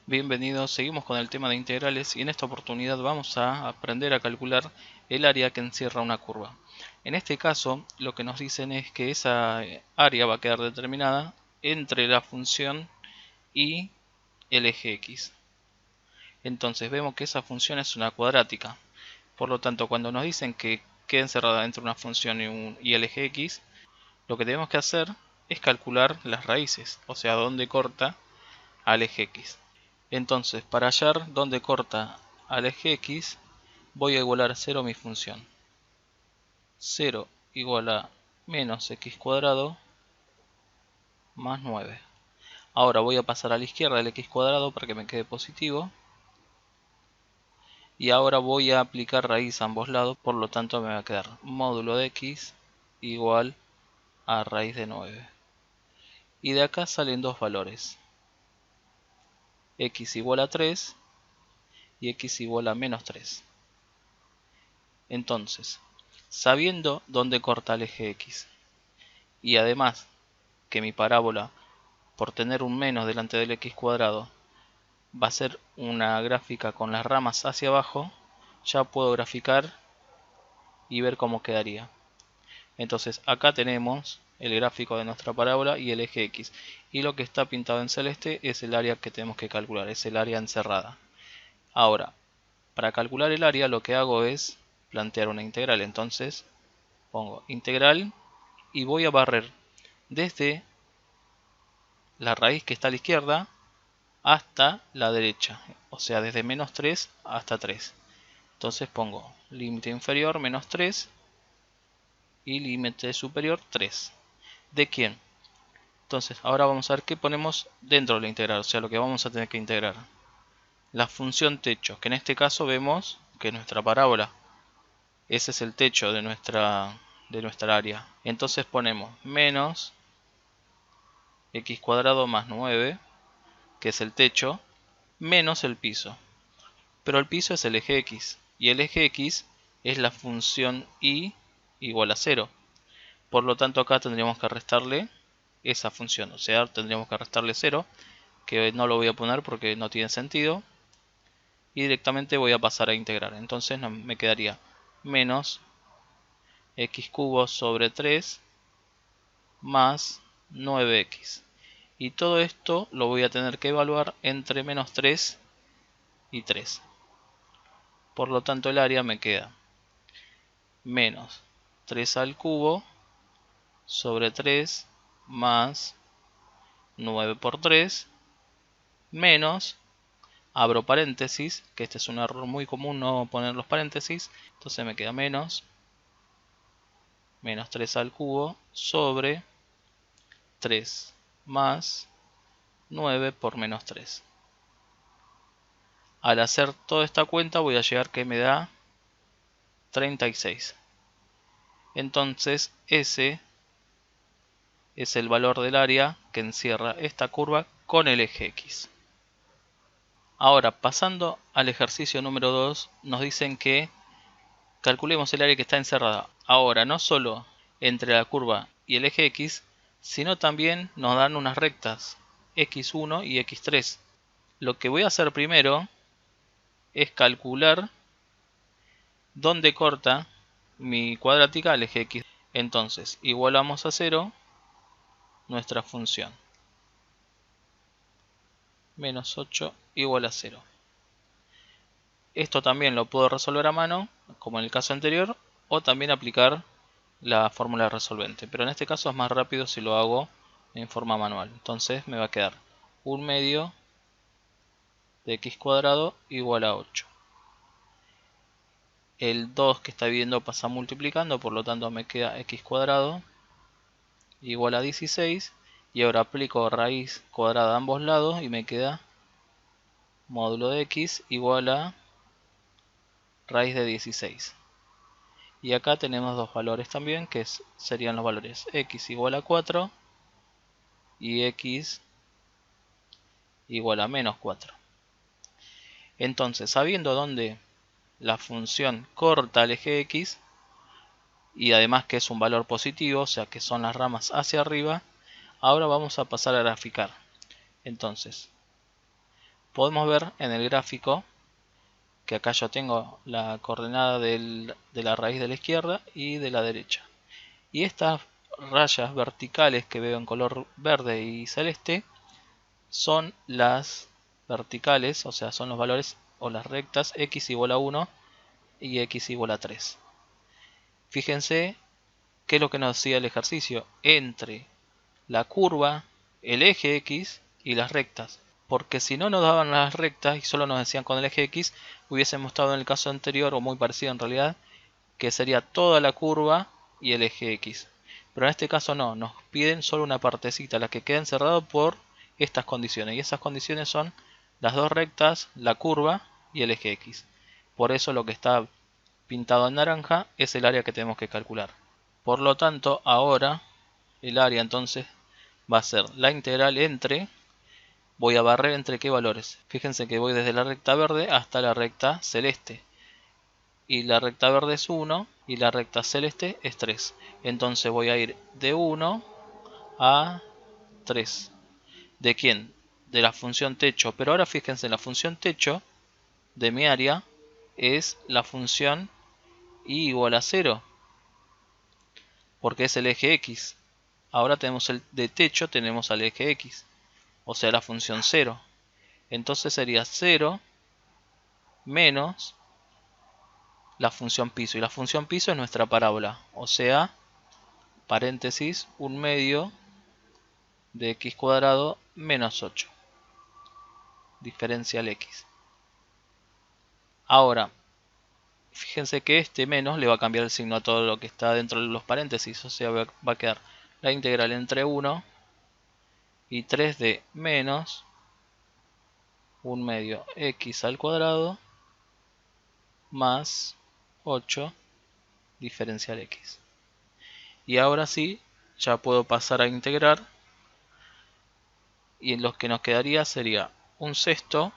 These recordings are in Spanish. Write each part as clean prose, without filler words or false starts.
Bienvenidos, seguimos con el tema de integrales y en esta oportunidad vamos a aprender a calcular el área que encierra una curva. En este caso, lo que nos dicen es que esa área va a quedar determinada entre la función y el eje x. Entonces vemos que esa función es una cuadrática. Por lo tanto, cuando nos dicen que queda encerrada entre una función y el eje x, lo que tenemos que hacer es calcular las raíces, o sea, dónde corta al eje x. Entonces, para hallar dónde corta al eje x, voy a igualar a 0 mi función. 0 igual a menos x cuadrado más 9. Ahora voy a pasar a la izquierda el x cuadrado para que me quede positivo. Y ahora voy a aplicar raíz a ambos lados, por lo tanto me va a quedar módulo de x igual a raíz de 9. Y de acá salen dos valores. X igual a 3 y x igual a menos 3. Entonces, sabiendo dónde corta el eje x y además que mi parábola, por tener un menos delante del x cuadrado, va a ser una gráfica con las ramas hacia abajo, ya puedo graficar y ver cómo quedaría. Entonces acá tenemos el gráfico de nuestra parábola y el eje x. Y lo que está pintado en celeste es el área que tenemos que calcular, es el área encerrada. Ahora, para calcular el área lo que hago es plantear una integral. Entonces pongo integral y voy a barrer desde la raíz que está a la izquierda hasta la derecha, o sea desde menos 3 hasta 3. Entonces pongo límite inferior menos 3 y límite superior 3. ¿De quién? Entonces ahora vamos a ver qué ponemos dentro de la integral, o sea lo que vamos a tener que integrar. La función techo, que en este caso vemos que es nuestra parábola. Ese es el techo de nuestra área. Entonces ponemos menos x cuadrado más 9, que es el techo, menos el piso. Pero el piso es el eje x, y el eje x es la función y igual a 0. Por lo tanto acá tendríamos que restarle esa función, o sea, tendríamos que restarle 0, que no lo voy a poner porque no tiene sentido, y directamente voy a pasar a integrar. Entonces me quedaría menos x cubo sobre 3 más 9x. Y todo esto lo voy a tener que evaluar entre menos 3 y 3. Por lo tanto el área me queda menos 3 al cubo sobre 3 más 9 por 3 menos, abro paréntesis, que este es un error muy común no poner los paréntesis, entonces me queda menos 3 al cubo sobre 3 más 9 por menos 3. Al hacer toda esta cuenta voy a llegar que me da 36. Entonces ese es el valor del área que encierra esta curva con el eje x. Ahora, pasando al ejercicio número 2, nos dicen que calculemos el área que está encerrada. Ahora, no solo entre la curva y el eje x, sino también nos dan unas rectas x1 y x3. Lo que voy a hacer primero es calcular dónde corta mi cuadrática al eje x. Entonces, igualamos a 0 nuestra función. Menos 8 igual a 0. Esto también lo puedo resolver a mano, como en el caso anterior, o también aplicar la fórmula resolvente. Pero en este caso es más rápido si lo hago en forma manual. Entonces me va a quedar 1 medio de x cuadrado igual a 8. El 2 que está dividiendo pasa multiplicando, por lo tanto me queda x cuadrado igual a 16. Y ahora aplico raíz cuadrada a ambos lados y me queda módulo de x igual a raíz de 16. Y acá tenemos dos valores también, que serían los valores x igual a 4 y x igual a menos 4. Entonces, sabiendo dónde la función corta el eje x, y además que es un valor positivo, o sea que son las ramas hacia arriba, ahora vamos a pasar a graficar. Entonces, podemos ver en el gráfico que acá yo tengo la coordenada de la raíz de la izquierda y de la derecha. Y estas rayas verticales que veo en color verde y celeste son las verticales, o sea, son los valores o las rectas x igual a 1 y x igual a 3. Fíjense qué es lo que nos decía el ejercicio entre la curva, el eje x y las rectas. Porque si no nos daban las rectas y solo nos decían con el eje x, hubiésemos estado en el caso anterior, o muy parecido en realidad, que sería toda la curva y el eje x. Pero en este caso no, nos piden solo una partecita, la que queda encerrada por estas condiciones. Y esas condiciones son las dos rectas, la curva y el eje x. Por eso lo que está pintado en naranja es el área que tenemos que calcular. Por lo tanto, ahora el área entonces va a ser la integral entre, voy a barrer entre qué valores. Fíjense que voy desde la recta verde hasta la recta celeste. Y la recta verde es 1 y la recta celeste es 3. Entonces voy a ir de 1 a 3. ¿De quién? De la función techo. Pero ahora fíjense, la función techo de mi área es la función y igual a 0. Porque es el eje x. Ahora tenemos el de techo, tenemos al eje x. O sea, la función 0. Entonces sería 0 menos la función piso. Y la función piso es nuestra parábola. O sea, paréntesis, 1/2 de x cuadrado menos 8. Diferencial x. Ahora, fíjense que este menos le va a cambiar el signo a todo lo que está dentro de los paréntesis. O sea, va a quedar la integral entre 1 y 3 de menos 1/2 x al cuadrado más 8 diferencial x. Y ahora sí, ya puedo pasar a integrar. Y lo que nos quedaría sería 1/6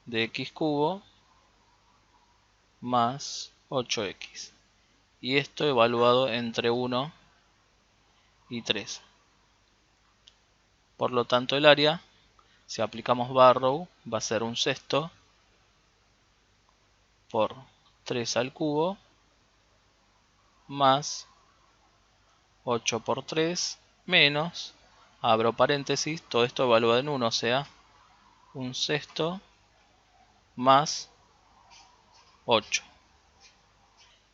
de x cubo más 8x. Y esto evaluado entre 1 y 3. Por lo tanto el área, si aplicamos Barrow, va a ser 1/6 por 3 al cubo más 8 por 3 menos, abro paréntesis, todo esto evaluado en 1, o sea, 1/6 más 8.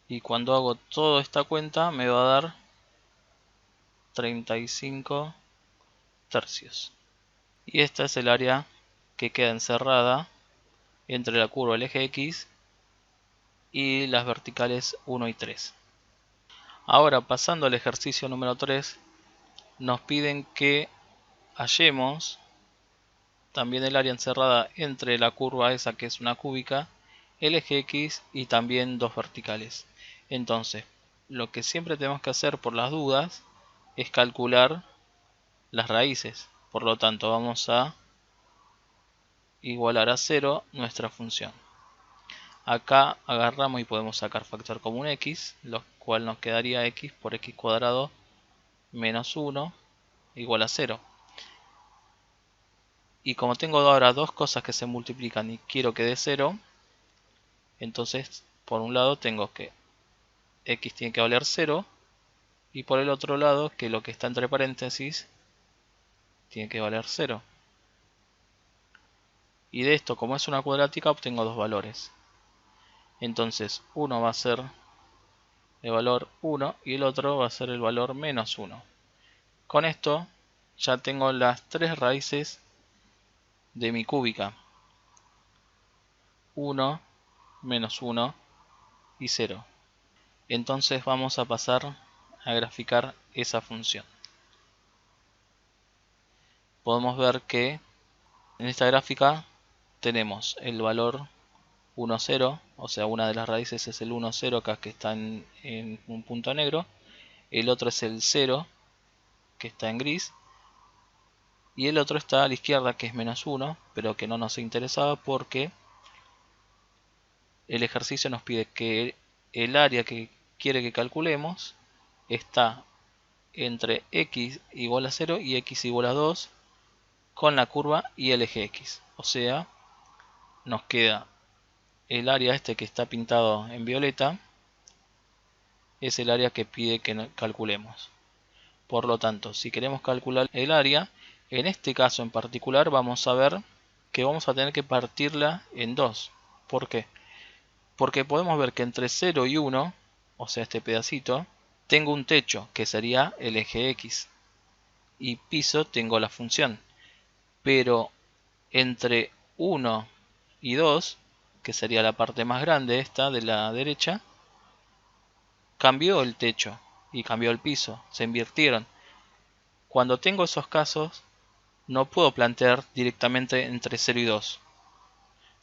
Y cuando hago toda esta cuenta me va a dar 35 tercios. Y esta es el área que queda encerrada entre la curva del eje x y las verticales 1 y 3. Ahora, pasando al ejercicio número 3, nos piden que hallemos también el área encerrada entre la curva esa que es una cúbica, el eje x y también dos verticales. Entonces, lo que siempre tenemos que hacer por las dudas es calcular las raíces. Por lo tanto, vamos a igualar a 0 nuestra función. Acá agarramos y podemos sacar factor común x, lo cual nos quedaría x por x cuadrado menos 1 igual a 0. Y como tengo ahora dos cosas que se multiplican y quiero que dé 0, entonces por un lado tengo que x tiene que valer 0 y por el otro lado que lo que está entre paréntesis tiene que valer 0. Y de esto, como es una cuadrática, obtengo dos valores. Entonces uno va a ser el valor 1 y el otro va a ser el valor menos 1. Con esto ya tengo las tres raíces de mi cúbica: 1, menos 1 y 0. Entonces vamos a pasar a graficar esa función. Podemos ver que en esta gráfica tenemos el valor 1, 0, o sea, una de las raíces es el 1, 0 acá que está en un punto negro, el otro es el 0 que está en gris, y el otro está a la izquierda que es menos 1, pero que no nos interesaba porque el ejercicio nos pide que el área que quiere que calculemos está entre x igual a 0 y x igual a 2 con la curva y el eje X. O sea, nos queda el área este que está pintado en violeta, es el área que pide que calculemos. Por lo tanto, si queremos calcular el área, en este caso en particular vamos a ver que vamos a tener que partirla en dos. ¿Por qué? Porque podemos ver que entre 0 y 1, o sea este pedacito, tengo un techo que sería el eje X y piso tengo la función. Pero entre 1 y 2, que sería la parte más grande esta de la derecha, cambió el techo y cambió el piso, se invirtieron. Cuando tengo esos casos, no puedo plantear directamente entre 0 y 2.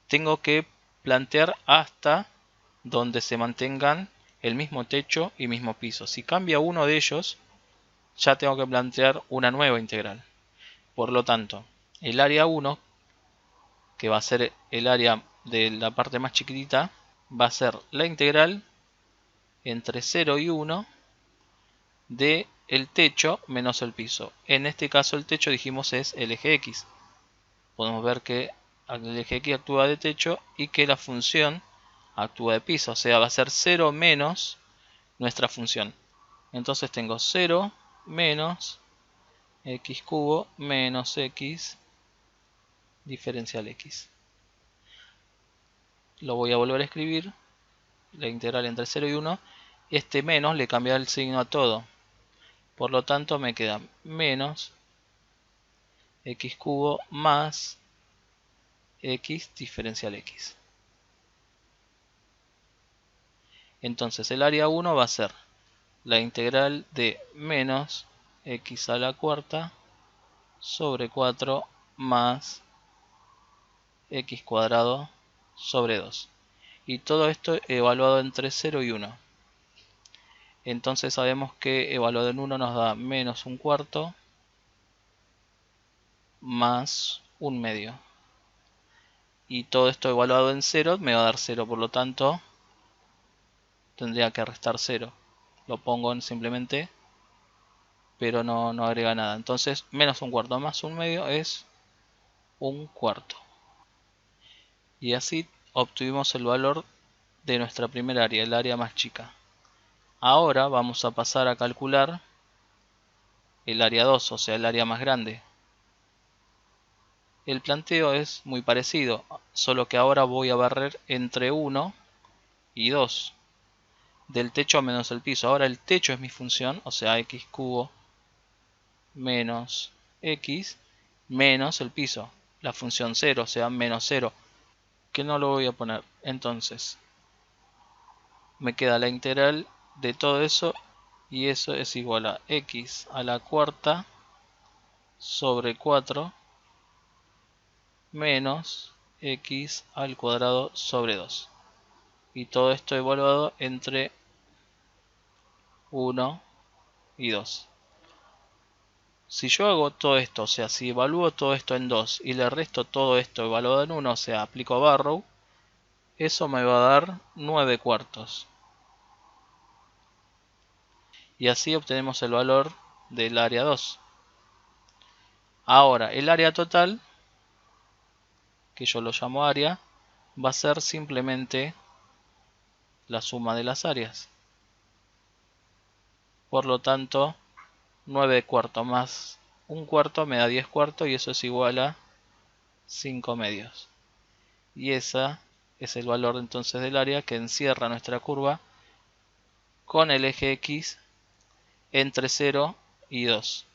Tengo que plantear hasta donde se mantengan el mismo techo y mismo piso. Si cambia uno de ellos, ya tengo que plantear una nueva integral. Por lo tanto, el área 1, que va a ser el área de la parte más chiquitita, va a ser la integral entre 0 y 1 de el techo menos el piso. En este caso el techo dijimos es el eje X. Podemos ver que el eje X actúa de techo y que la función actúa de piso. O sea, va a ser 0 menos nuestra función. Entonces tengo 0 menos x cubo menos x diferencial x. Lo voy a volver a escribir. La integral entre 0 y 1. Este menos le cambia el signo a todo. Por lo tanto me queda menos x cubo más x diferencial x. Entonces el área 1 va a ser la integral de menos x a la cuarta sobre 4 más x cuadrado sobre 2. Y todo esto evaluado entre 0 y 1. Entonces sabemos que evaluado en 1 nos da menos un cuarto más un medio. Y todo esto evaluado en 0 me va a dar 0, por lo tanto tendría que restar 0. Lo pongo en simplemente, pero no agrega nada. Entonces menos un cuarto más un medio es un cuarto. Y así obtuvimos el valor de nuestra primera área, el área más chica. Ahora vamos a pasar a calcular el área 2, o sea el área más grande. El planteo es muy parecido, solo que ahora voy a barrer entre 1 y 2. Del techo menos el piso. Ahora el techo es mi función, o sea x cubo menos x menos el piso. La función 0, o sea menos 0. Que no lo voy a poner. Entonces me queda la integral de todo eso y eso es igual a x a la cuarta sobre 4 menos x al cuadrado sobre 2. Y todo esto evaluado entre 1 y 2. Si yo hago todo esto, o sea, si evalúo todo esto en 2 y le resto todo esto evaluado en 1, o sea, aplico Barrow, eso me va a dar 9 cuartos. Y así obtenemos el valor del área 2. Ahora, el área total, que yo lo llamo área, va a ser simplemente la suma de las áreas. Por lo tanto, 9 cuartos más un cuarto me da 10 cuartos y eso es igual a 5 medios. Y ese es el valor entonces del área que encierra nuestra curva con el eje X entre 0 y 2.